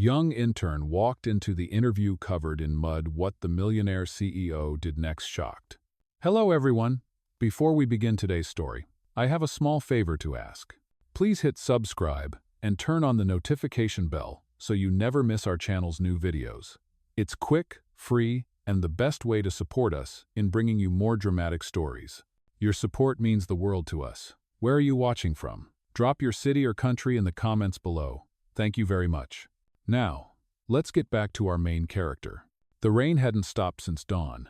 Young intern walked into the interview covered in mud. What the millionaire CEO did next shocked. Hello everyone. Before we begin today's story, I have a small favor to ask. Please hit subscribe and turn on the notification bell so you never miss our channel's new videos. It's quick, free, and the best way to support us in bringing you more dramatic stories. Your support means the world to us. Where are you watching from? Drop your city or country in the comments below. Thank you very much. Now, let's get back to our main character. The rain hadn't stopped since dawn,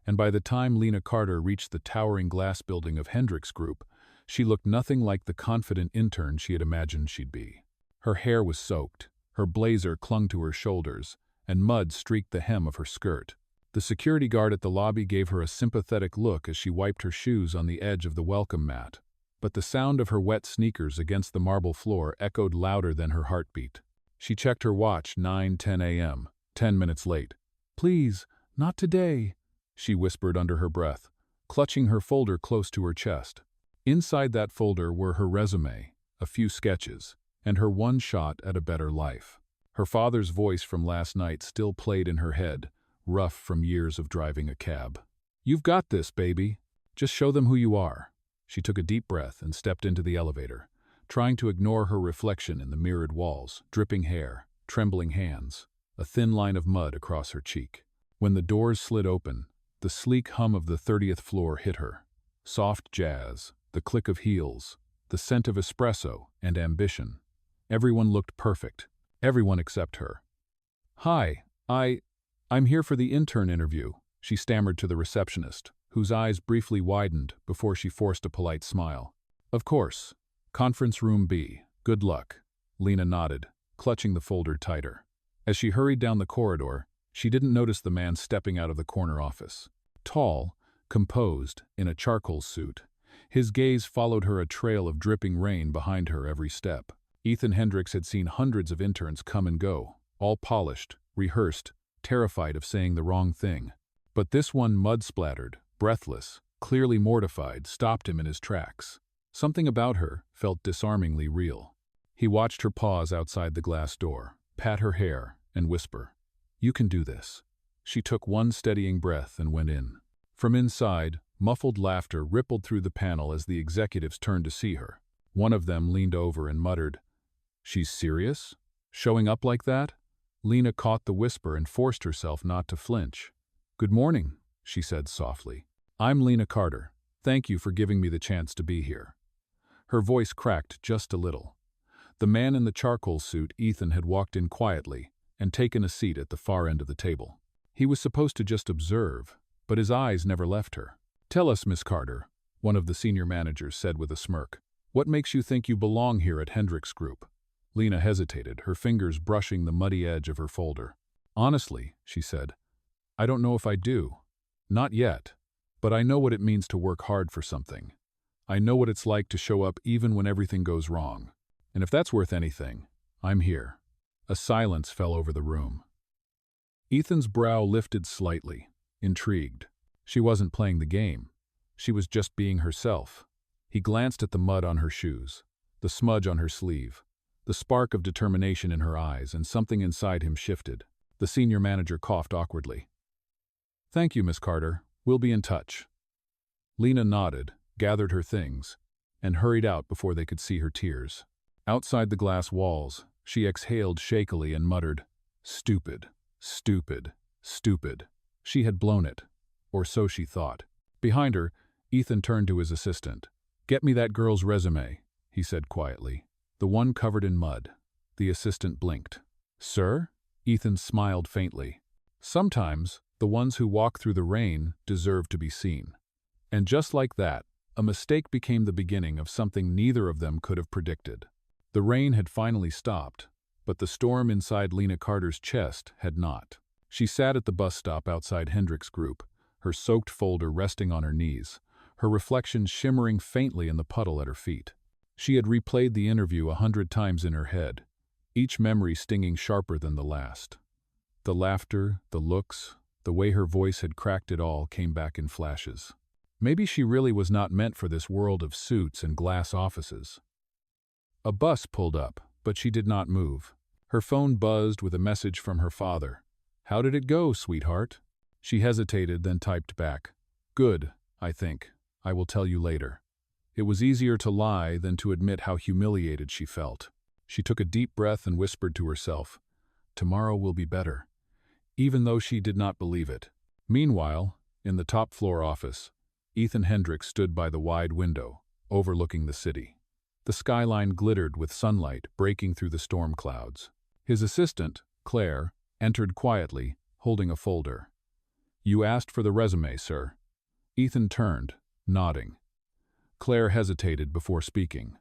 and by the time Lena Carter reached the towering glass building of Hendricks Group, she looked nothing like the confident intern she had imagined she'd be. Her hair was soaked, her blazer clung to her shoulders, and mud streaked the hem of her skirt. The security guard at the lobby gave her a sympathetic look as she wiped her shoes on the edge of the welcome mat, but the sound of her wet sneakers against the marble floor echoed louder than her heartbeat. She checked her watch, 9:10 a.m., 10 minutes late. "Please, not today," she whispered under her breath, clutching her folder close to her chest. Inside that folder were her resume, a few sketches, and her one shot at a better life. Her father's voice from last night still played in her head, rough from years of driving a cab. "You've got this, baby. Just show them who you are." She took a deep breath and stepped into the elevator, trying to ignore her reflection in the mirrored walls, dripping hair, trembling hands, a thin line of mud across her cheek. When the doors slid open, the sleek hum of the 30th floor hit her. Soft jazz, the click of heels, the scent of espresso and ambition. Everyone looked perfect, everyone except her. "Hi, I'm here for the intern interview," she stammered to the receptionist, whose eyes briefly widened before she forced a polite smile. "Of course. Conference room B. Good luck." Lena nodded, clutching the folder tighter. As she hurried down the corridor, she didn't notice the man stepping out of the corner office. Tall, composed, in a charcoal suit, his gaze followed her, a trail of dripping rain behind her every step. Ethan Hendricks had seen hundreds of interns come and go, all polished, rehearsed, terrified of saying the wrong thing. But this one, mud-splattered, breathless, clearly mortified, stopped him in his tracks. Something about her felt disarmingly real. He watched her pause outside the glass door, pat her hair, and whisper, "You can do this." She took one steadying breath and went in. From inside, muffled laughter rippled through the panel as the executives turned to see her. One of them leaned over and muttered, "She's serious? Showing up like that?" Lena caught the whisper and forced herself not to flinch. "Good morning," she said softly. "I'm Lena Carter. Thank you for giving me the chance to be here." Her voice cracked just a little. The man in the charcoal suit, Ethan, had walked in quietly and taken a seat at the far end of the table. He was supposed to just observe, but his eyes never left her. "Tell us, Miss Carter," one of the senior managers said with a smirk. "What makes you think you belong here at Hendricks Group?" Lena hesitated, her fingers brushing the muddy edge of her folder. "Honestly," she said, "I don't know if I do. Not yet. But I know what it means to work hard for something. I know what it's like to show up even when everything goes wrong. And if that's worth anything, I'm here." A silence fell over the room. Ethan's brow lifted slightly, intrigued. She wasn't playing the game. She was just being herself. He glanced at the mud on her shoes, the smudge on her sleeve, the spark of determination in her eyes, and something inside him shifted. The senior manager coughed awkwardly. "Thank you, Miss Carter. We'll be in touch." Lena nodded, gathered her things, and hurried out before they could see her tears. Outside the glass walls, she exhaled shakily and muttered, "Stupid, stupid, stupid." She had blown it, or so she thought. Behind her, Ethan turned to his assistant. "Get me that girl's resume," he said quietly. "The one covered in mud." The assistant blinked. "Sir?" Ethan smiled faintly. Sometimes, the ones who walk through the rain deserve to be seen. And just like that, a mistake became the beginning of something neither of them could have predicted. The rain had finally stopped, but the storm inside Lena Carter's chest had not. She sat at the bus stop outside Hendricks Group, her soaked folder resting on her knees, her reflection shimmering faintly in the puddle at her feet. She had replayed the interview 100 times in her head, each memory stinging sharper than the last. The laughter, the looks, the way her voice had cracked, it all came back in flashes. Maybe she really was not meant for this world of suits and glass offices. A bus pulled up, but she did not move. Her phone buzzed with a message from her father. "How did it go, sweetheart?" She hesitated, then typed back, "Good, I think. I will tell you later." It was easier to lie than to admit how humiliated she felt. She took a deep breath and whispered to herself, "Tomorrow will be better," even though she did not believe it. Meanwhile, in the top-floor office, Ethan Hendricks stood by the wide window, overlooking the city. The skyline glittered with sunlight breaking through the storm clouds. His assistant, Claire, entered quietly, holding a folder. "You asked for the resume, sir." Ethan turned, nodding. Claire hesitated before speaking.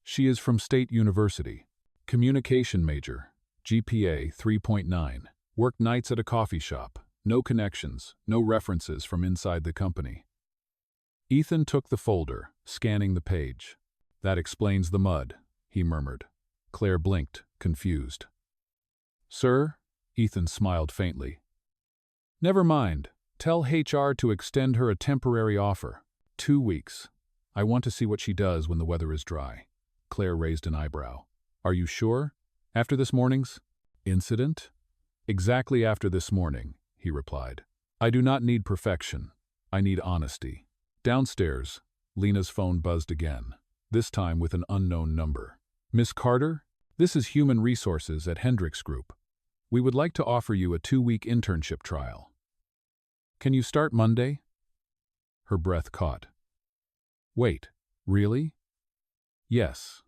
"She is from State University. Communication major, GPA 3.9. Worked nights at a coffee shop. No connections, no references from inside the company." Ethan took the folder, scanning the page. "That explains the mud," he murmured. Claire blinked, confused. "Sir?" Ethan smiled faintly. "Never mind. Tell HR to extend her a temporary offer. 2 weeks. I want to see what she does when the weather is dry." Claire raised an eyebrow. "Are you sure? After this morning's incident?" "Exactly after this morning," he replied. "I do not need perfection. I need honesty." Downstairs, Lena's phone buzzed again, this time with an unknown number. "Miss Carter, this is Human Resources at Hendricks Group. We would like to offer you a 2-week internship trial. Can you start Monday?" Her breath caught. "Wait, really?" "Yes.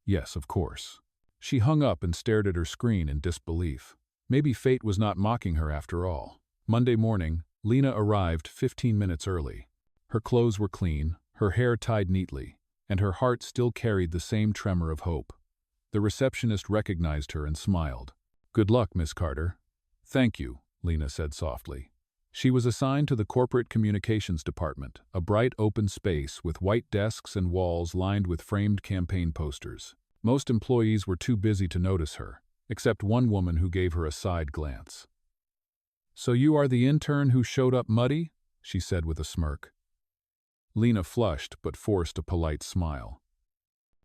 Yes, of course." She hung up and stared at her screen in disbelief. Maybe fate was not mocking her after all. Monday morning, Lena arrived 15 minutes early. Her clothes were clean, her hair tied neatly, and her heart still carried the same tremor of hope. The receptionist recognized her and smiled. "Good luck, Miss Carter." "Thank you," Lena said softly. She was assigned to the corporate communications department, a bright open space with white desks and walls lined with framed campaign posters. Most employees were too busy to notice her, except one woman who gave her a side glance. "So you are the intern who showed up muddy?" she said with a smirk. Lena flushed but forced a polite smile.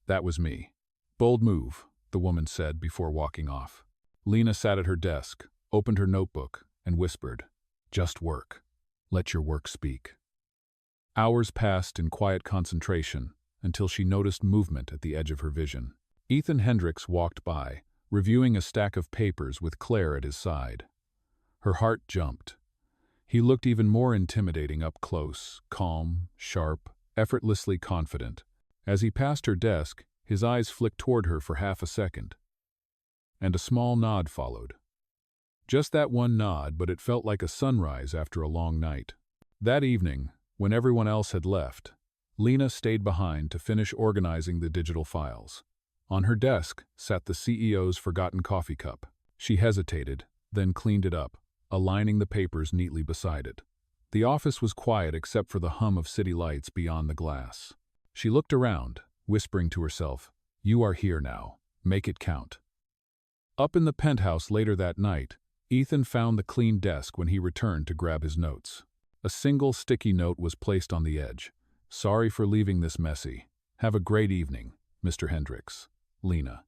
"That was me." "Bold move," the woman said before walking off. Lena sat at her desk, opened her notebook, and whispered, "Just work. Let your work speak." Hours passed in quiet concentration until she noticed movement at the edge of her vision. Ethan Hendricks walked by, reviewing a stack of papers with Claire at his side. Her heart jumped. He looked even more intimidating up close, calm, sharp, effortlessly confident. As he passed her desk, his eyes flicked toward her for half a second. And a small nod followed. Just that one nod, but it felt like a sunrise after a long night. That evening, when everyone else had left, Lena stayed behind to finish organizing the digital files. On her desk sat the CEO's forgotten coffee cup. She hesitated, then cleaned it up, aligning the papers neatly beside it. The office was quiet except for the hum of city lights beyond the glass. She looked around, whispering to herself, "You are here now. Make it count." Up in the penthouse later that night, Ethan found the clean desk when he returned to grab his notes. A single sticky note was placed on the edge. "Sorry for leaving this messy. Have a great evening, Mr. Hendricks. Lena."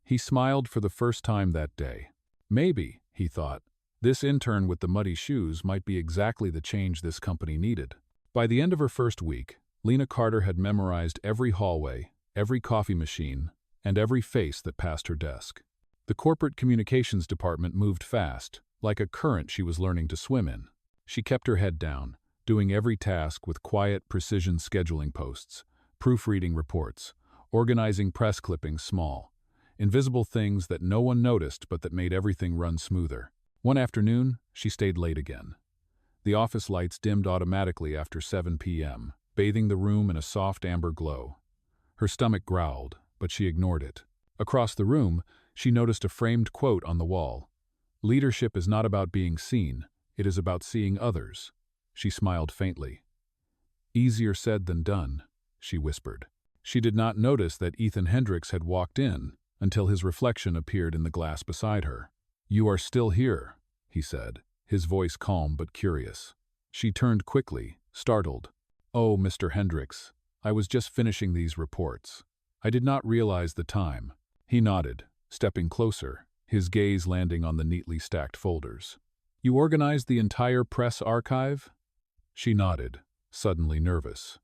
He smiled for the first time that day. Maybe, he thought, this intern with the muddy shoes might be exactly the change this company needed. By the end of her first week, Lena Carter had memorized every hallway, every coffee machine, and every face that passed her desk. The corporate communications department moved fast, like a current she was learning to swim in. She kept her head down, doing every task with quiet precision, scheduling posts, proofreading reports, organizing press clippings, small, invisible things that no one noticed but that made everything run smoother. One afternoon, she stayed late again. The office lights dimmed automatically after 7 p.m., bathing the room in a soft amber glow. Her stomach growled, but she ignored it. Across the room, she noticed a framed quote on the wall. "Leadership is not about being seen, it is about seeing others." She smiled faintly. "Easier said than done," she whispered. She did not notice that Ethan Hendricks had walked in until his reflection appeared in the glass beside her. "You are still here," he said, his voice calm but curious. She turned quickly, startled. "Oh, Mr. Hendricks, I was just finishing these reports. I did not realize the time." He nodded, stepping closer, his gaze landing on the neatly stacked folders. You organized the entire press archive? She nodded, suddenly nervous.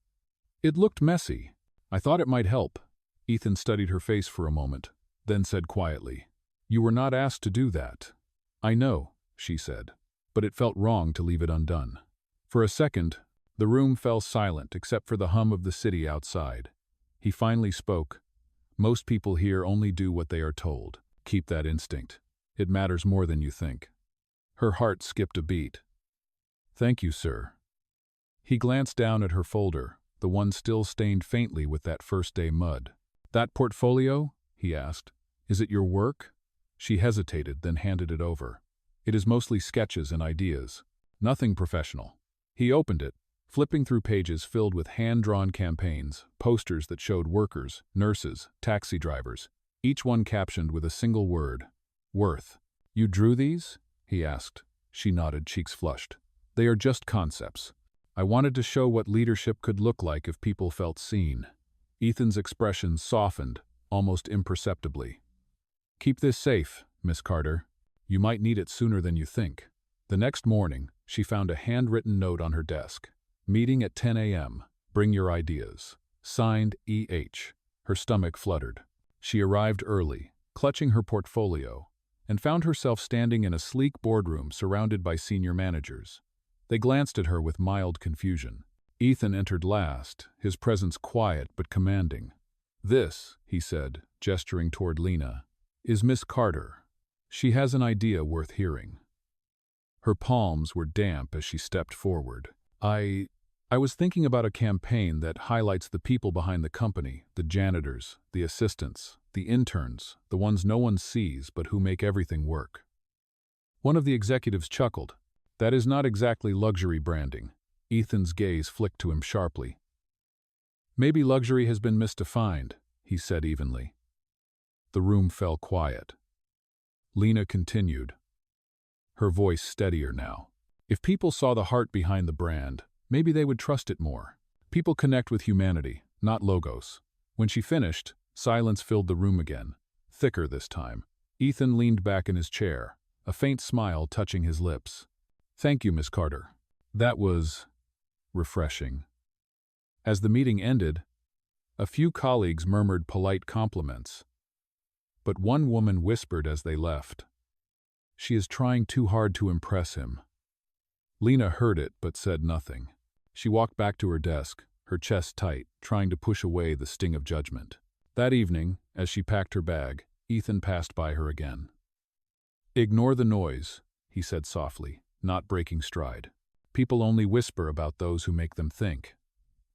It looked messy. I thought it might help. Ethan studied her face for a moment, then said quietly, You were not asked to do that. I know, she said, but it felt wrong to leave it undone. For a second, the room fell silent except for the hum of the city outside. He finally spoke. Most people here only do what they are told. Keep that instinct. It matters more than you think. Her heart skipped a beat. Thank you, sir. He glanced down at her folder, the one still stained faintly with that first-day mud. That portfolio? He asked. Is it your work? She hesitated, then handed it over. It is mostly sketches and ideas. Nothing professional. He opened it, flipping through pages filled with hand-drawn campaigns, posters that showed workers, nurses, taxi drivers, each one captioned with a single word, worth. You drew these? He asked. She nodded, cheeks flushed. They are just concepts. I wanted to show what leadership could look like if people felt seen. Ethan's expression softened, almost imperceptibly. Keep this safe, Miss Carter. You might need it sooner than you think. The next morning, she found a handwritten note on her desk. Meeting at 10 a.m. Bring your ideas. Signed, E.H. Her stomach fluttered. She arrived early, clutching her portfolio, and found herself standing in a sleek boardroom surrounded by senior managers. They glanced at her with mild confusion. Ethan entered last, his presence quiet but commanding. This, he said, gesturing toward Lena, is Miss Carter. She has an idea worth hearing. Her palms were damp as she stepped forward. I was thinking about a campaign that highlights the people behind the company, the janitors, the assistants, the interns, the ones no one sees but who make everything work. One of the executives chuckled. That is not exactly luxury branding. Ethan's gaze flicked to him sharply. Maybe luxury has been misdefined, he said evenly. The room fell quiet. Lena continued, her voice steadier now. If people saw the heart behind the brand, maybe they would trust it more. People connect with humanity, not logos. When she finished, silence filled the room again, thicker this time. Ethan leaned back in his chair, a faint smile touching his lips. Thank you, Miss Carter. That was refreshing. As the meeting ended, a few colleagues murmured polite compliments. But one woman whispered as they left, She is trying too hard to impress him. Lena heard it but said nothing. She walked back to her desk, her chest tight, trying to push away the sting of judgment. That evening, as she packed her bag, Ethan passed by her again. Ignore the noise, he said softly, not breaking stride. People only whisper about those who make them think.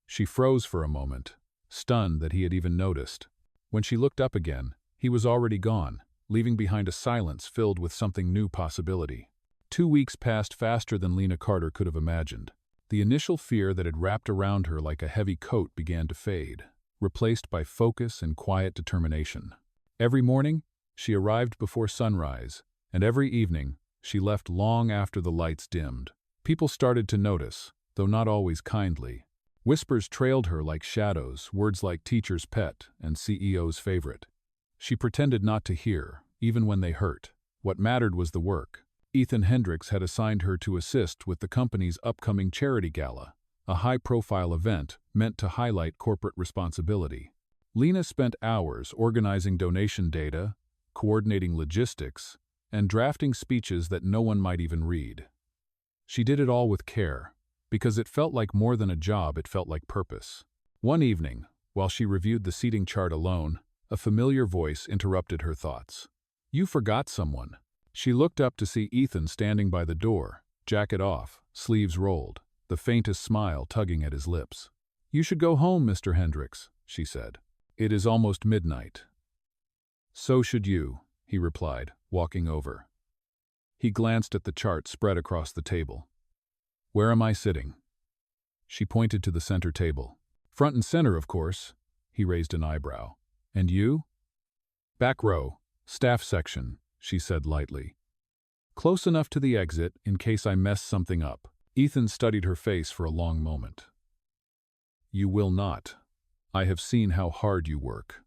She froze for a moment, stunned that he had even noticed. When she looked up again, he was already gone, leaving behind a silence filled with something new possibility. 2 weeks passed faster than Lena Carter could have imagined. The initial fear that had wrapped around her like a heavy coat began to fade, replaced by focus and quiet determination. Every morning, she arrived before sunrise, and every evening, she left long after the lights dimmed. People started to notice, though not always kindly. Whispers trailed her like shadows, words like teacher's pet and CEO's favorite. She pretended not to hear, even when they hurt. What mattered was the work. Ethan Hendricks had assigned her to assist with the company's upcoming charity gala, a high-profile event meant to highlight corporate responsibility. Lena spent hours organizing donation data, coordinating logistics, and drafting speeches that no one might even read. She did it all with care, because it felt like more than a job, it felt like purpose. One evening, while she reviewed the seating chart alone, a familiar voice interrupted her thoughts. You forgot someone. She looked up to see Ethan standing by the door, jacket off, sleeves rolled, the faintest smile tugging at his lips. You should go home, Mr. Hendricks, she said. It is almost midnight. So should you, he replied, walking over. He glanced at the chart spread across the table. Where am I sitting? She pointed to the center table. Front and center, of course. He raised an eyebrow. And you? Back row, staff section, she said lightly. Close enough to the exit in case I mess something up. Ethan studied her face for a long moment. You will not. I have seen how hard you work.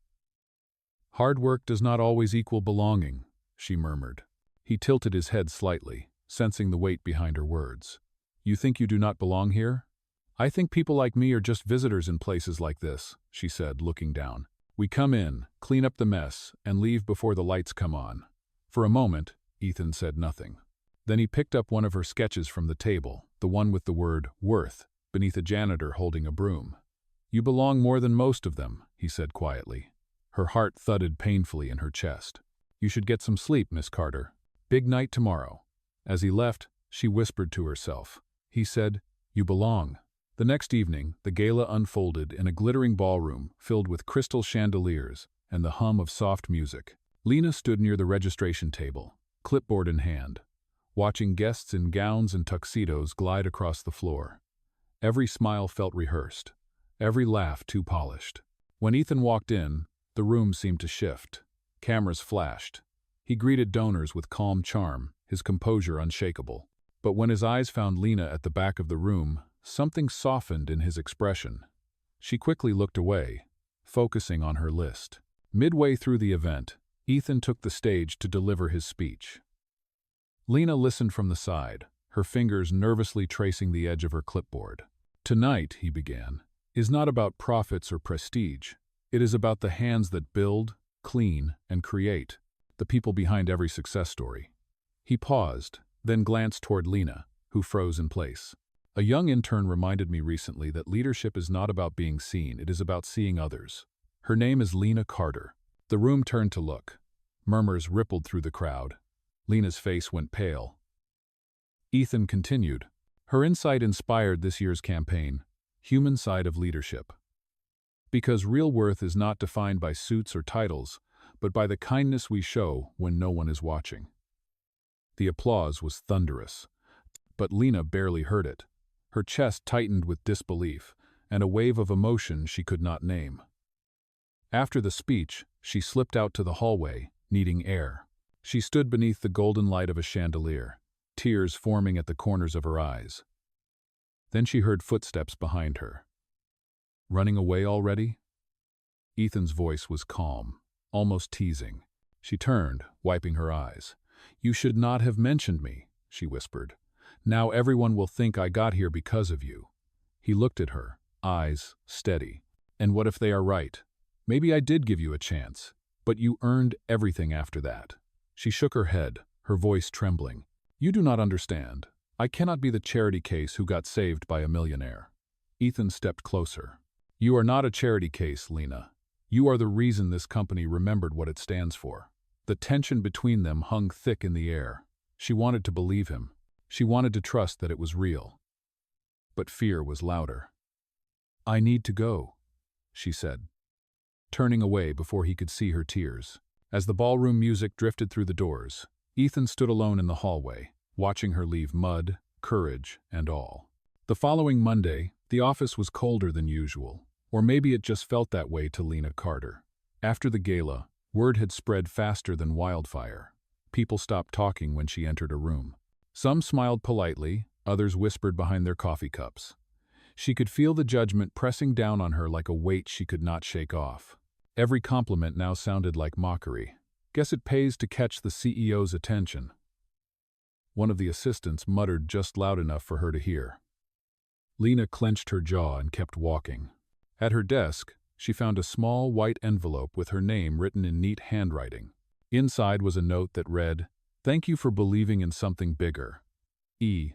Hard work does not always equal belonging, she murmured. He tilted his head slightly, sensing the weight behind her words. You think you do not belong here? I think people like me are just visitors in places like this, she said, looking down. We come in, clean up the mess, and leave before the lights come on. For a moment, Ethan said nothing. Then he picked up one of her sketches from the table, the one with the word worth, beneath a janitor holding a broom. You belong more than most of them, he said quietly. Her heart thudded painfully in her chest. You should get some sleep, Miss Carter. Big night tomorrow. As he left, she whispered to herself. He said, You belong. The next evening, the gala unfolded in a glittering ballroom filled with crystal chandeliers and the hum of soft music. Lena stood near the registration table, clipboard in hand, watching guests in gowns and tuxedos glide across the floor. Every smile felt rehearsed, every laugh too polished. When Ethan walked in, the room seemed to shift. Cameras flashed. He greeted donors with calm charm, his composure unshakable. But when his eyes found Lena at the back of the room, something softened in his expression. She quickly looked away, focusing on her list. Midway through the event, Ethan took the stage to deliver his speech. Lena listened from the side, her fingers nervously tracing the edge of her clipboard. Tonight, he began, is not about profits or prestige. It is about the hands that build, clean, and create, the people behind every success story. He paused, then glanced toward Lena, who froze in place. A young intern reminded me recently that leadership is not about being seen, it is about seeing others. Her name is Lena Carter. The room turned to look. Murmurs rippled through the crowd. Lena's face went pale. Ethan continued. Her insight inspired this year's campaign, Human Side of Leadership. Because real worth is not defined by suits or titles, but by the kindness we show when no one is watching. The applause was thunderous, but Lena barely heard it. Her chest tightened with disbelief, and a wave of emotion she could not name. After the speech, she slipped out to the hallway, needing air. She stood beneath the golden light of a chandelier, tears forming at the corners of her eyes. Then she heard footsteps behind her. Running away already? Ethan's voice was calm, almost teasing. She turned, wiping her eyes. You should not have mentioned me, she whispered. Now everyone will think I got here because of you. He looked at her, eyes steady. And what if they are right? Maybe I did give you a chance, but you earned everything after that. She shook her head, her voice trembling. You do not understand. I cannot be the charity case who got saved by a millionaire. Ethan stepped closer. You are not a charity case, Lena. You are the reason this company remembered what it stands for. The tension between them hung thick in the air. She wanted to believe him. She wanted to trust that it was real. But fear was louder. I need to go, she said, turning away before he could see her tears. As the ballroom music drifted through the doors, Ethan stood alone in the hallway, watching her leave mud, courage, and all. The following Monday, the office was colder than usual, or maybe it just felt that way to Lena Carter. After the gala, word had spread faster than wildfire. People stopped talking when she entered a room. Some smiled politely, others whispered behind their coffee cups. She could feel the judgment pressing down on her like a weight she could not shake off. Every compliment now sounded like mockery. Guess it pays to catch the CEO's attention. One of the assistants muttered just loud enough for her to hear. Lena clenched her jaw and kept walking. At her desk, she found a small white envelope with her name written in neat handwriting. Inside was a note that read, Thank you for believing in something bigger. E.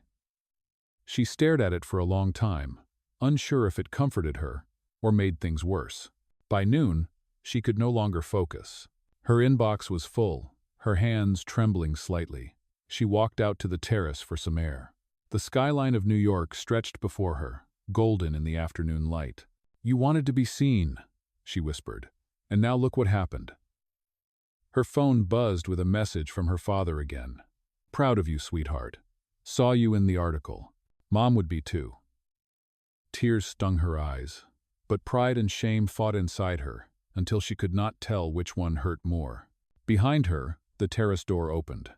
She stared at it for a long time, unsure if it comforted her or made things worse. By noon, she could no longer focus. Her inbox was full, her hands trembling slightly. She walked out to the terrace for some air. The skyline of New York stretched before her, golden in the afternoon light. You wanted to be seen, she whispered, and now look what happened. Her phone buzzed with a message from her father again. Proud of you, sweetheart. Saw you in the article. Mom would be too. Tears stung her eyes, but pride and shame fought inside her until she could not tell which one hurt more. Behind her, the terrace door opened.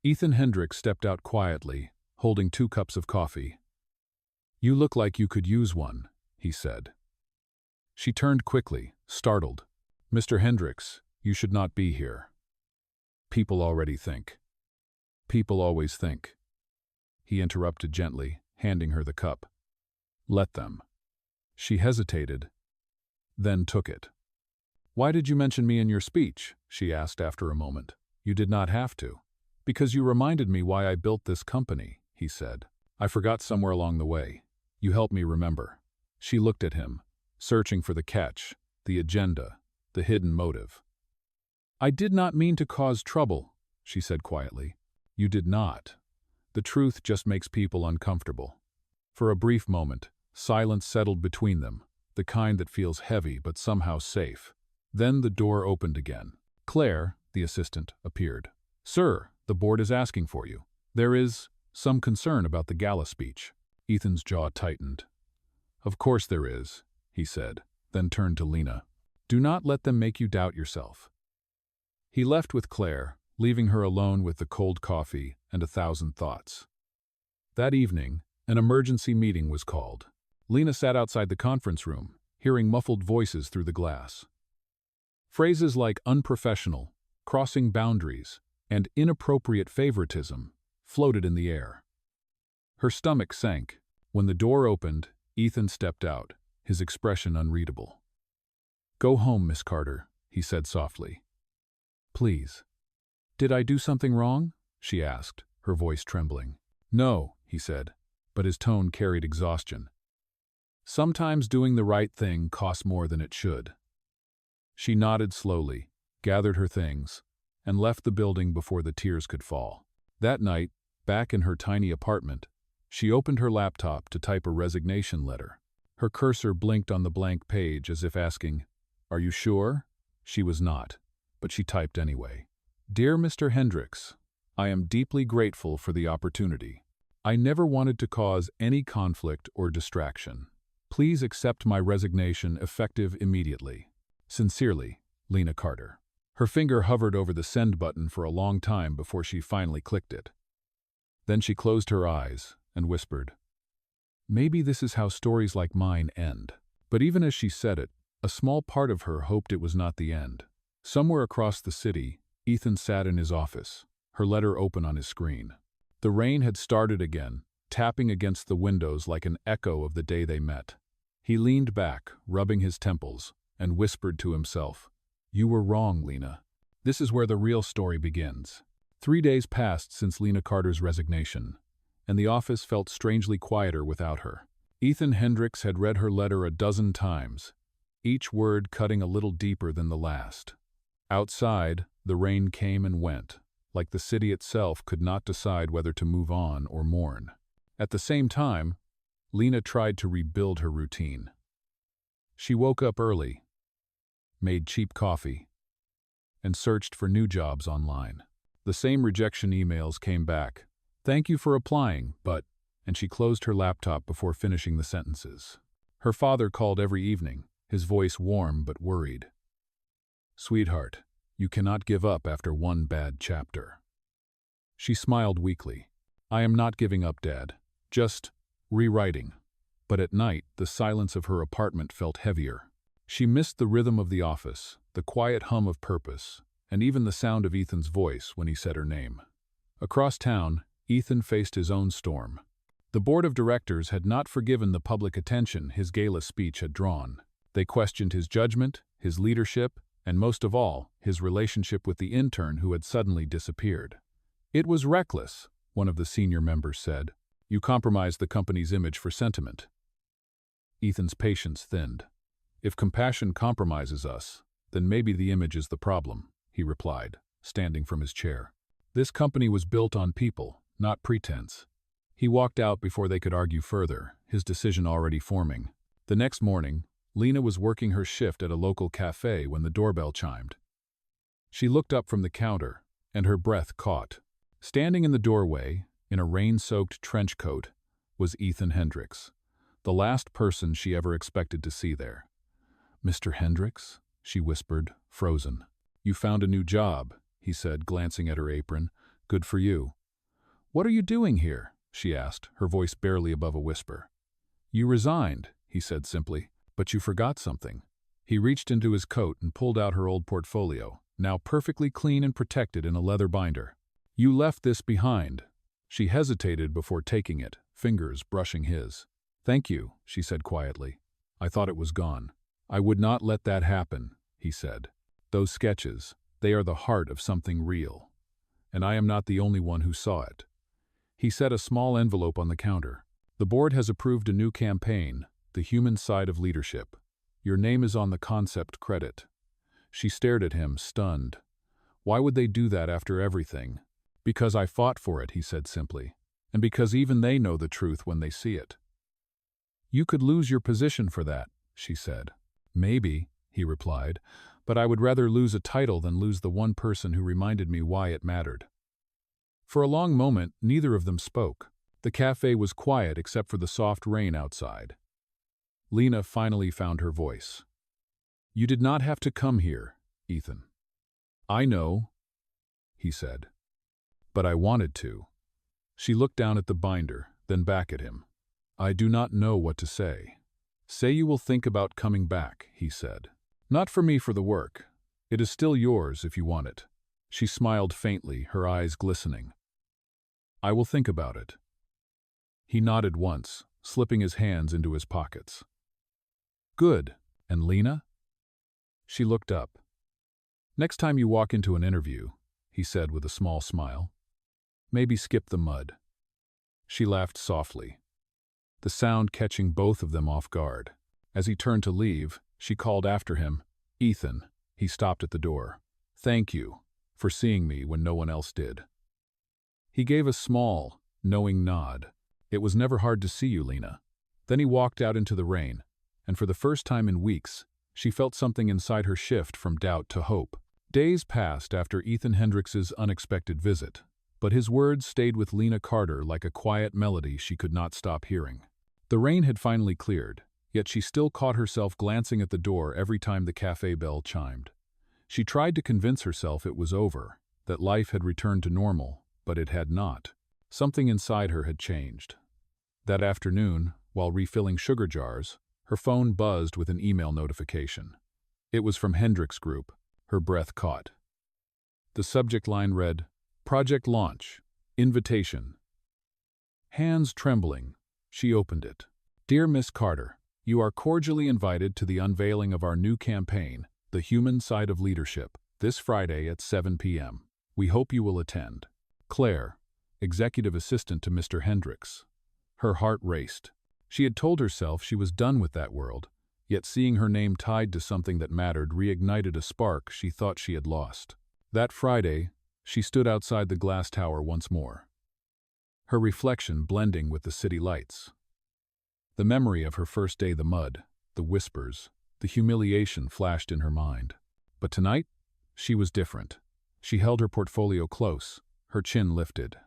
Ethan Hendricks stepped out quietly, holding 2 cups of coffee. You look like you could use one, he said. She turned quickly, startled. Mr. Hendricks, you should not be here. People already think. People always think. He interrupted gently, handing her the cup. Let them. She hesitated, then took it. Why did you mention me in your speech? She asked after a moment. You did not have to. Because you reminded me why I built this company, he said. I forgot somewhere along the way. You helped me remember. She looked at him, searching for the catch, the agenda, the hidden motive. I did not mean to cause trouble, she said quietly. You did not. The truth just makes people uncomfortable. For a brief moment, silence settled between them, the kind that feels heavy but somehow safe. Then the door opened again. Claire, the assistant, appeared. Sir, the board is asking for you. There is some concern about the gala speech. Ethan's jaw tightened. Of course there is, he said, then turned to Lena. Do not let them make you doubt yourself. He left with Claire, leaving her alone with the cold coffee and 1,000 thoughts. That evening, an emergency meeting was called. Lena sat outside the conference room, hearing muffled voices through the glass. Phrases like unprofessional, crossing boundaries, and inappropriate favoritism floated in the air. Her stomach sank. When the door opened, Ethan stepped out, his expression unreadable. Go home, Miss Carter, he said softly. Please. Did I do something wrong? She asked, her voice trembling. No, he said, but his tone carried exhaustion. Sometimes doing the right thing costs more than it should. She nodded slowly, gathered her things, and left the building before the tears could fall. That night, back in her tiny apartment, she opened her laptop to type a resignation letter. Her cursor blinked on the blank page as if asking, Are you sure? She was not, but she typed anyway. Dear Mr. Hendricks, I am deeply grateful for the opportunity. I never wanted to cause any conflict or distraction. Please accept my resignation effective immediately. Sincerely, Lena Carter. Her finger hovered over the send button for a long time before she finally clicked it. Then she closed her eyes and whispered, Maybe this is how stories like mine end. But even as she said it, a small part of her hoped it was not the end. Somewhere across the city, Ethan sat in his office, her letter open on his screen. The rain had started again, tapping against the windows like an echo of the day they met. He leaned back, rubbing his temples, and whispered to himself, You were wrong, Lena. This is where the real story begins. 3 days passed since Lena Carter's resignation, and the office felt strangely quieter without her. Ethan Hendricks had read her letter a dozen times, each word cutting a little deeper than the last. Outside, the rain came and went, like the city itself could not decide whether to move on or mourn. At the same time, Lena tried to rebuild her routine. She woke up early, made cheap coffee, and searched for new jobs online. The same rejection emails came back. Thank you for applying, but, and she closed her laptop before finishing the sentences. Her father called every evening, his voice warm but worried. Sweetheart, you cannot give up after one bad chapter. She smiled weakly. I am not giving up, Dad. Just rewriting. But at night, the silence of her apartment felt heavier. She missed the rhythm of the office, the quiet hum of purpose, and even the sound of Ethan's voice when he said her name. Across town, Ethan faced his own storm. The board of directors had not forgiven the public attention his gala speech had drawn. They questioned his judgment, his leadership, and most of all, his relationship with the intern who had suddenly disappeared. It was reckless, one of the senior members said. You compromised the company's image for sentiment. Ethan's patience thinned. If compassion compromises us, then maybe the image is the problem, he replied, standing from his chair. This company was built on people, not pretense. He walked out before they could argue further, his decision already forming. The next morning, Lena was working her shift at a local cafe when the doorbell chimed. She looked up from the counter, and her breath caught. Standing in the doorway, in a rain-soaked trench coat, was Ethan Hendricks, the last person she ever expected to see there. Mr. Hendricks, she whispered, frozen. You found a new job, he said, glancing at her apron. Good for you. What are you doing here? She asked, her voice barely above a whisper. You resigned, he said simply, but you forgot something. He reached into his coat and pulled out her old portfolio, now perfectly clean and protected in a leather binder. "You left this behind." She hesitated before taking it, fingers brushing his. "Thank you," she said quietly. "I thought it was gone." "I would not let that happen," he said. "Those sketches, they are the heart of something real. And I am not the only one who saw it." He set a small envelope on the counter. "The board has approved a new campaign, The Human Side of Leadership. Your name is on the concept credit." She stared at him, stunned. Why would they do that after everything? "Because I fought for it," he said simply. "And because even they know the truth when they see it." "You could lose your position for that," she said. "Maybe," he replied, "but I would rather lose a title than lose the one person who reminded me why it mattered." For a long moment, neither of them spoke. The cafe was quiet except for the soft rain outside. Lena finally found her voice. "You did not have to come here, Ethan." "I know," he said. "But I wanted to." She looked down at the binder, then back at him. "I do not know what to say." "Say you will think about coming back," he said. "Not for me for the work. It is still yours if you want it." She smiled faintly, her eyes glistening. "I will think about it." He nodded once, slipping his hands into his pockets. "Good. And Lena?" She looked up. "Next time you walk into an interview," he said with a small smile, "maybe skip the mud." She laughed softly, the sound catching both of them off guard. As he turned to leave, she called after him, "Ethan." He stopped at the door. "Thank you for seeing me when no one else did." He gave a small, knowing nod. "It was never hard to see you, Lena." Then he walked out into the rain, and for the first time in weeks, she felt something inside her shift from doubt to hope. Days passed after Ethan Hendricks's unexpected visit, but his words stayed with Lena Carter like a quiet melody she could not stop hearing. The rain had finally cleared, yet she still caught herself glancing at the door every time the cafe bell chimed. She tried to convince herself it was over, that life had returned to normal, but it had not. Something inside her had changed. That afternoon, while refilling sugar jars, her phone buzzed with an email notification. It was from Hendricks Group. Her breath caught. The subject line read, "Project Launch. Invitation." Hands trembling, she opened it. "Dear Miss Carter, you are cordially invited to the unveiling of our new campaign, The Human Side of Leadership, this Friday at 7 p.m. We hope you will attend. Claire, executive assistant to Mr. Hendricks." Her heart raced. She had told herself she was done with that world, yet seeing her name tied to something that mattered reignited a spark she thought she had lost. That Friday, she stood outside the glass tower once more, her reflection blending with the city lights. The memory of her first day, the mud, the whispers, the humiliation flashed in her mind. But tonight, she was different. She held her portfolio close, her chin lifted.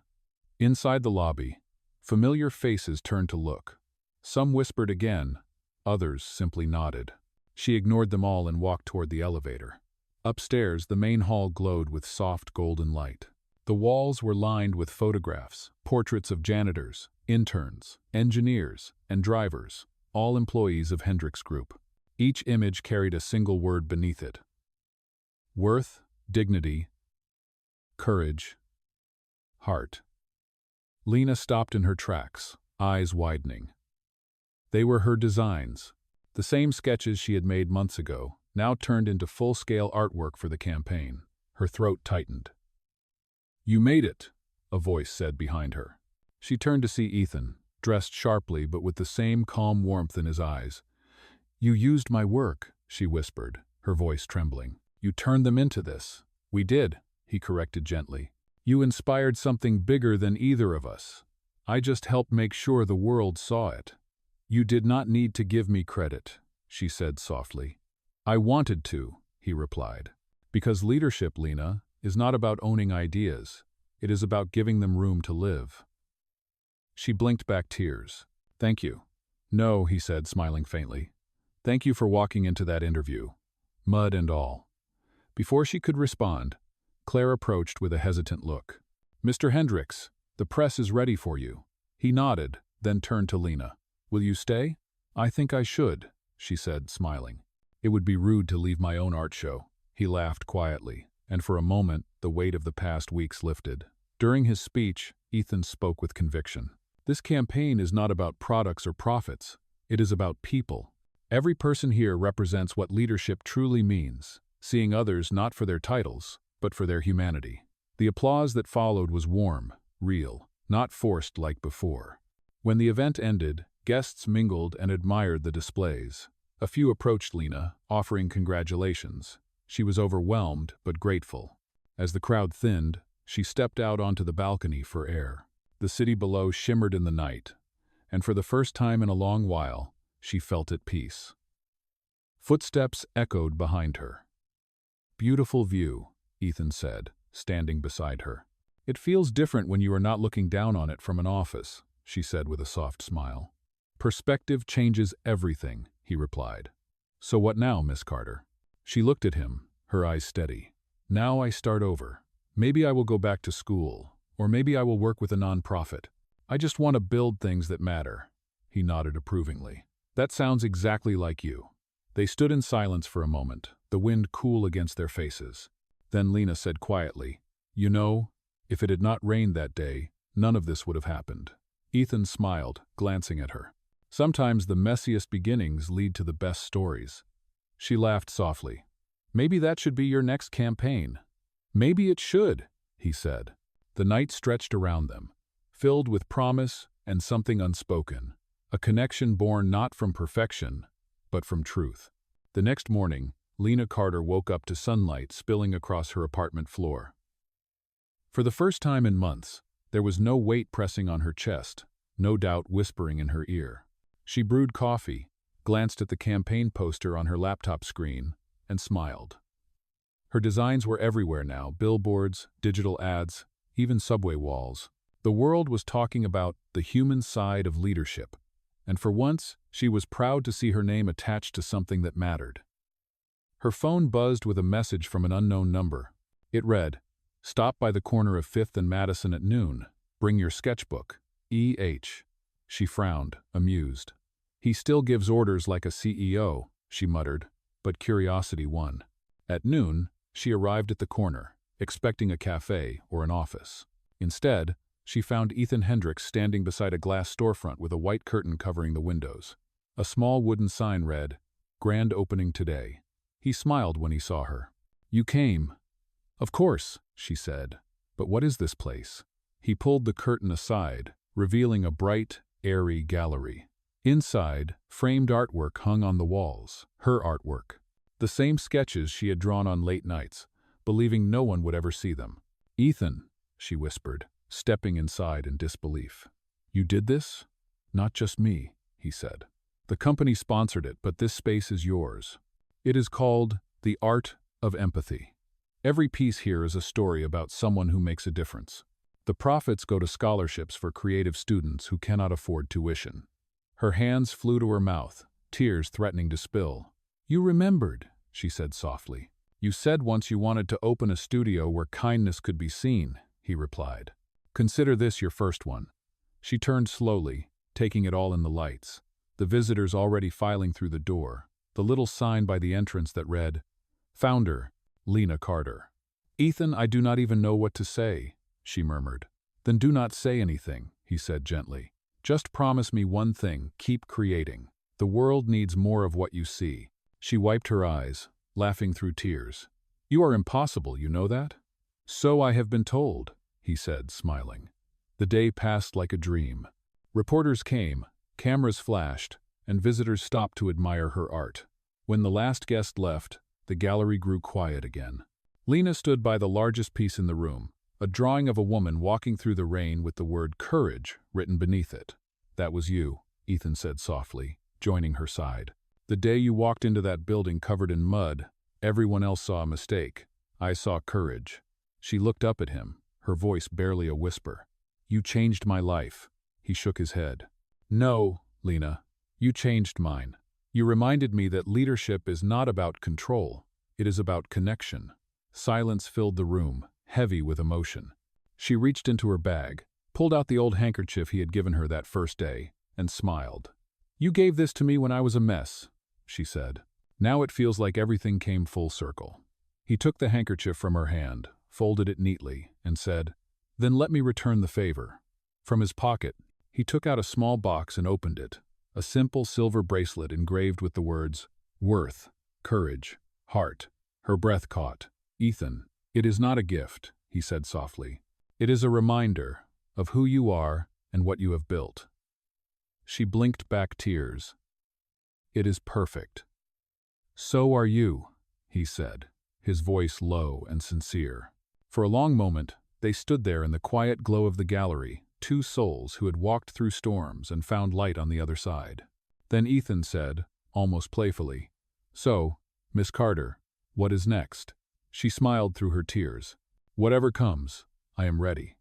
Inside the lobby, familiar faces turned to look. Some whispered again, others simply nodded. She ignored them all and walked toward the elevator. Upstairs, the main hall glowed with soft golden light. The walls were lined with photographs, portraits of janitors, interns, engineers, and drivers, all employees of Hendricks Group. Each image carried a single word beneath it. Worth, dignity, courage, heart. Lena stopped in her tracks, eyes widening. They were her designs, the same sketches she had made months ago, now turned into full-scale artwork for the campaign. Her throat tightened. "You made it," a voice said behind her. She turned to see Ethan, dressed sharply but with the same calm warmth in his eyes. "You used my work," she whispered, her voice trembling. "You turned them into this." "We did," he corrected gently. "You inspired something bigger than either of us. I just helped make sure the world saw it." "You did not need to give me credit," she said softly. "I wanted to," he replied. "Because leadership, Lena, is not about owning ideas. It is about giving them room to live." She blinked back tears. "Thank you." "No," he said, smiling faintly. "Thank you for walking into that interview. Mud and all." Before she could respond, Claire approached with a hesitant look. "Mr. Hendricks, the press is ready for you." He nodded, then turned to Lena. "Will you stay?" "I think I should," she said, smiling. It would be rude to leave my own art show. He laughed quietly, and for a moment, the weight of the past weeks lifted. During his speech, Ethan spoke with conviction. This campaign is not about products or profits. It is about people. Every person here represents what leadership truly means, seeing others not for their titles, but for their humanity. The applause that followed was warm, real, not forced like before. When the event ended, guests mingled and admired the displays. A few approached Lena, offering congratulations. She was overwhelmed but grateful. As the crowd thinned, she stepped out onto the balcony for air. The city below shimmered in the night, and for the first time in a long while, she felt at peace. Footsteps echoed behind her. "Beautiful view," Ethan said, standing beside her. "It feels different when you are not looking down on it from an office," she said with a soft smile. "Perspective changes everything," he replied. "So what now, Miss Carter?" She looked at him, her eyes steady. "Now I start over. Maybe I will go back to school, or maybe I will work with a nonprofit. I just want to build things that matter." He nodded approvingly. "That sounds exactly like you." They stood in silence for a moment, the wind cool against their faces. Then Lena said quietly, "You know, if it had not rained that day, none of this would have happened." Ethan smiled, glancing at her. "Sometimes the messiest beginnings lead to the best stories." She laughed softly. "Maybe that should be your next campaign." "Maybe it should," he said. The night stretched around them, filled with promise and something unspoken, a connection born not from perfection, but from truth. The next morning, Lena Carter woke up to sunlight spilling across her apartment floor. For the first time in months, there was no weight pressing on her chest, no doubt whispering in her ear. She brewed coffee, glanced at the campaign poster on her laptop screen, and smiled. Her designs were everywhere now, billboards, digital ads, even subway walls. The world was talking about the human side of leadership, and for once, she was proud to see her name attached to something that mattered. Her phone buzzed with a message from an unknown number. It read, "Stop by the corner of 5th and Madison at noon. Bring your sketchbook. E.H." She frowned, amused. "He still gives orders like a CEO," she muttered, but curiosity won. At noon, she arrived at the corner, expecting a cafe or an office. Instead, she found Ethan Hendricks standing beside a glass storefront with a white curtain covering the windows. A small wooden sign read, "Grand opening today." He smiled when he saw her. "You came." "Of course," she said. "But what is this place?" He pulled the curtain aside, revealing a bright, airy gallery. Inside, framed artwork hung on the walls, her artwork. The same sketches she had drawn on late nights, believing no one would ever see them. "Ethan," she whispered, stepping inside in disbelief. "You did this?" "Not just me," he said. "The company sponsored it, but this space is yours. It is called The Art of Empathy. Every piece here is a story about someone who makes a difference. The profits go to scholarships for creative students who cannot afford tuition." Her hands flew to her mouth, tears threatening to spill. "You remembered," she said softly. "You said once you wanted to open a studio where kindness could be seen," he replied. "Consider this your first one." She turned slowly, taking it all in the lights. The visitors already filing through the door, the little sign by the entrance that read, "Founder, Lena Carter." "Ethan, I do not even know what to say," she murmured. "Then do not say anything," he said gently. "Just promise me one thing, keep creating. The world needs more of what you see." She wiped her eyes, laughing through tears. "You are impossible, you know that?" "So I have been told," he said, smiling. The day passed like a dream. Reporters came, cameras flashed, and visitors stopped to admire her art. When the last guest left, the gallery grew quiet again. Lena stood by the largest piece in the room, a drawing of a woman walking through the rain with the word courage written beneath it. "That was you," Ethan said softly, joining her side. "The day you walked into that building covered in mud, everyone else saw a mistake. I saw courage." She looked up at him, her voice barely a whisper. "You changed my life." He shook his head. "No, Lena, you changed mine. You reminded me that leadership is not about control, it is about connection." Silence filled the room, heavy with emotion. She reached into her bag, pulled out the old handkerchief he had given her that first day, and smiled. "You gave this to me when I was a mess," she said. Now it feels like everything came full circle. He took the handkerchief from her hand, folded it neatly, and said, "Then let me return the favor." From his pocket, he took out a small box and opened it, a simple silver bracelet engraved with the words, "Worth, Courage, Heart." Her breath caught. "Ethan, it is not a gift," he said softly. "It is a reminder of who you are and what you have built." She blinked back tears. "It is perfect." "So are you," he said, his voice low and sincere. For a long moment, they stood there in the quiet glow of the gallery, two souls who had walked through storms and found light on the other side. Then Ethan said, almost playfully, "So, Miss Carter, what is next?" She smiled through her tears. "Whatever comes, I am ready."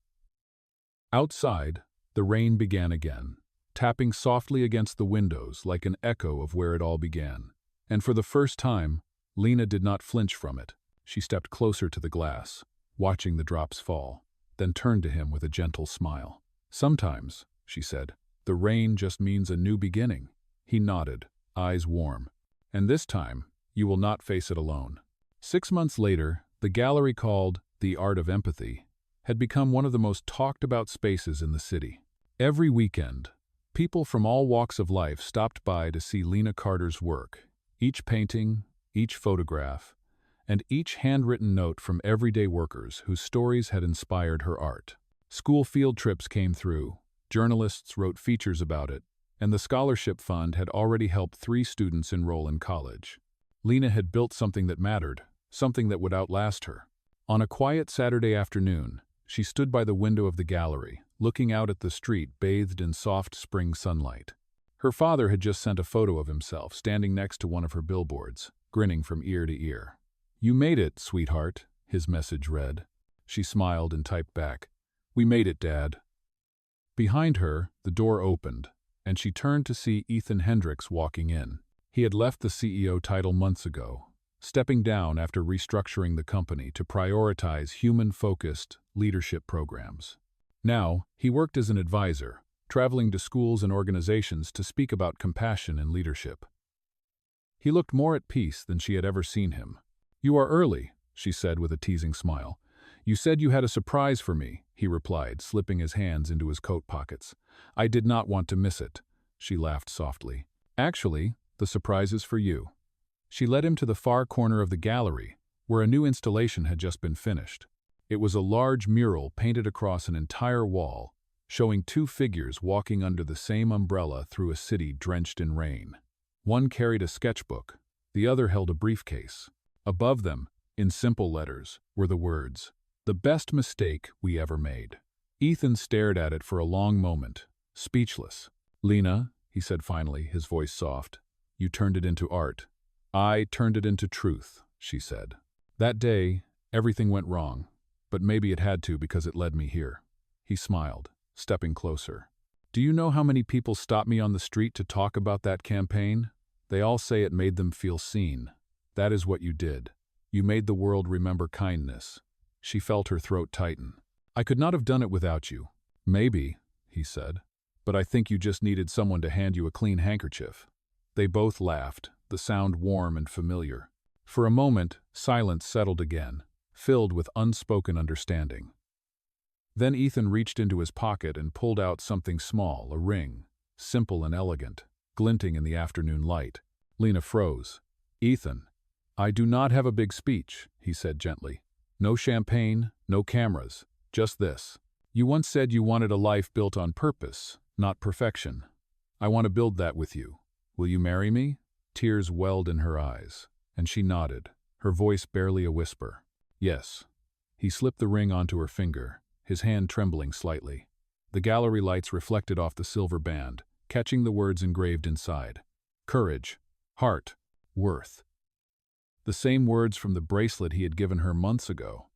Outside, the rain began again, tapping softly against the windows like an echo of where it all began. And for the first time, Lena did not flinch from it. She stepped closer to the glass, watching the drops fall, then turned to him with a gentle smile. "Sometimes," she said, "the rain just means a new beginning." He nodded, eyes warm. "And this time, you will not face it alone." 6 months later, the gallery called The Art of Empathy had become one of the most talked-about spaces in the city. Every weekend, people from all walks of life stopped by to see Lena Carter's work, each painting, each photograph, and each handwritten note from everyday workers whose stories had inspired her art. School field trips came through, journalists wrote features about it, and the scholarship fund had already helped 3 students enroll in college. Lena had built something that mattered, something that would outlast her. On a quiet Saturday afternoon, she stood by the window of the gallery, looking out at the street bathed in soft spring sunlight. Her father had just sent a photo of himself standing next to one of her billboards, grinning from ear to ear. "You made it, sweetheart," his message read. She smiled and typed back, "We made it, Dad." Behind her, the door opened, and she turned to see Ethan Hendricks walking in. He had left the CEO title months ago, stepping down after restructuring the company to prioritize human-focused leadership programs. Now, he worked as an advisor, traveling to schools and organizations to speak about compassion and leadership. He looked more at peace than she had ever seen him. "You are early," she said with a teasing smile. "You said you had a surprise for me," he replied, slipping his hands into his coat pockets. "I did not want to miss it." She laughed softly. "Actually, the surprise is for you." She led him to the far corner of the gallery, where a new installation had just been finished. It was a large mural painted across an entire wall, showing 2 figures walking under the same umbrella through a city drenched in rain. One carried a sketchbook, the other held a briefcase. Above them, in simple letters, were the words, "The best mistake we ever made." Ethan stared at it for a long moment, speechless. "Lena," he said finally, his voice soft, "you turned it into art." "I turned it into truth," she said. "That day, everything went wrong, but maybe it had to because it led me here." He smiled, stepping closer. "Do you know how many people stop me on the street to talk about that campaign? They all say it made them feel seen. That is what you did. You made the world remember kindness." She felt her throat tighten. "I could not have done it without you." "Maybe," he said, "but I think you just needed someone to hand you a clean handkerchief." They both laughed, the sound warm and familiar. For a moment, silence settled again, filled with unspoken understanding. Then Ethan reached into his pocket and pulled out something small, a ring, simple and elegant, glinting in the afternoon light. Lena froze. "Ethan, I do not have a big speech," he said gently. "No champagne, no cameras, just this. You once said you wanted a life built on purpose, not perfection. I want to build that with you. Will you marry me?" Tears welled in her eyes, and she nodded, her voice barely a whisper. "Yes." He slipped the ring onto her finger, his hand trembling slightly. The gallery lights reflected off the silver band, catching the words engraved inside. Courage, heart, worth. The same words from the bracelet he had given her months ago.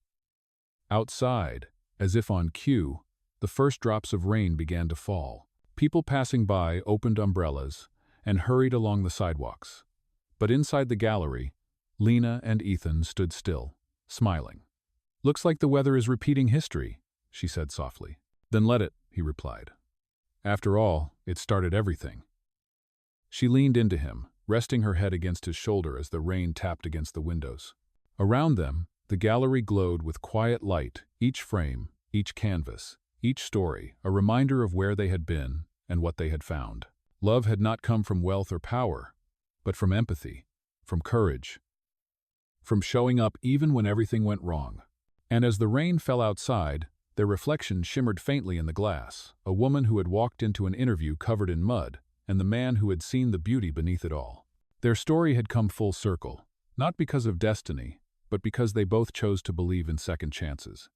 Outside, as if on cue, the first drops of rain began to fall. People passing by opened umbrellas and hurried along the sidewalks. But inside the gallery, Lena and Ethan stood still, smiling. "Looks like the weather is repeating history," she said softly. "Then let it," he replied. "After all, it started everything." She leaned into him, resting her head against his shoulder as the rain tapped against the windows. Around them, the gallery glowed with quiet light, each frame, each canvas, each story, a reminder of where they had been and what they had found. Love had not come from wealth or power, but from empathy, from courage, from showing up even when everything went wrong. And as the rain fell outside, their reflection shimmered faintly in the glass, a woman who had walked into an interview covered in mud, and the man who had seen the beauty beneath it all. Their story had come full circle, not because of destiny, but because they both chose to believe in second chances.